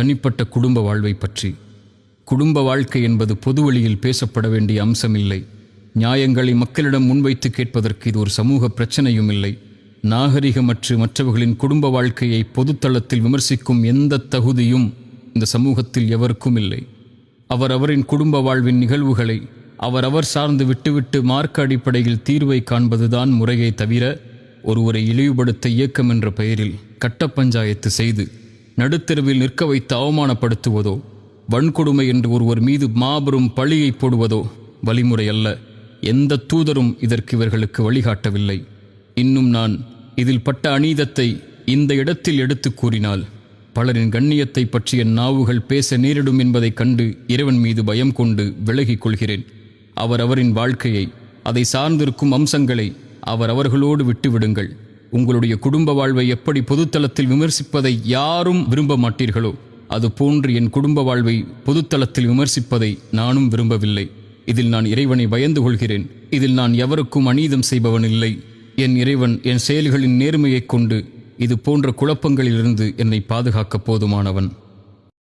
தனிப்பட்ட குடும்ப வாழ்வை பற்றி. குடும்ப வாழ்க்கை என்பது பொதுவெளியில் பேசப்பட வேண்டிய அம்சமில்லை. நியாயங்களை மக்களிடம் முன்வைத்து கேட்பதற்கு இது ஒரு சமூக பிரச்சனையும் இல்லை. நாகரிகமற்று மற்றவர்களின் குடும்ப வாழ்க்கையை பொதுத்தளத்தில் விமர்சிக்கும் எந்த தகுதியும் இந்த சமூகத்தில் எவருக்கும் இல்லை. அவரவரின் குடும்ப வாழ்வின் நிகழ்வுகளை அவரவர் சார்ந்து விட்டுவிட்டு மார்க்க அடிப்படையில் தீர்வை காண்பதுதான் முறையை தவிர, ஒருவரை இழிவுபடுத்த இயக்கம் என்ற பெயரில் கட்ட பஞ்சாயத்து செய்து நடுத்தெருவில் நிற்க வைத்து அவமானப்படுத்துவதோ, வன்கொடுமை என்று ஒருவர் மீது மாபெரும் பழியை போடுவதோ வழிமுறை அல்ல. எந்த தூதரும் இதற்கு இவர்களுக்கு வழிகாட்டவில்லை. இன்னும் நான் இதில் பட்ட அநீதத்தை இந்த இடத்தில் எடுத்து கூறினால் பலரின் கண்ணியத்தை பற்றிய நாவுகள் பேச நேரிடும் என்பதைக் கண்டு இறைவன் மீது பயம் கொண்டு விலகிக் கொள்கிறேன். அவரவரின் வாழ்க்கையை, அதை சார்ந்திருக்கும் அம்சங்களை அவரவர்களோடு விட்டுவிடுங்கள். உங்களுடைய குடும்ப வாழ்வை எப்படி பொதுத்தளத்தில் விமர்சிப்பதை யாரும் விரும்ப மாட்டீர்களோ, அதுபோன்று என் குடும்ப வாழ்வை பொதுத்தளத்தில் விமர்சிப்பதை நானும் விரும்பவில்லை. இதில் நான் இறைவனை பயந்து கொள்கிறேன். இதில் நான் எவருக்கும் அநீதம் செய்பவன் இல்லை. என் இறைவன் என் செயல்களின் நேர்மையைக் கொண்டு இது போன்ற குழப்பங்களிலிருந்து என்னை பாதுகாக்க போதுமானவன்.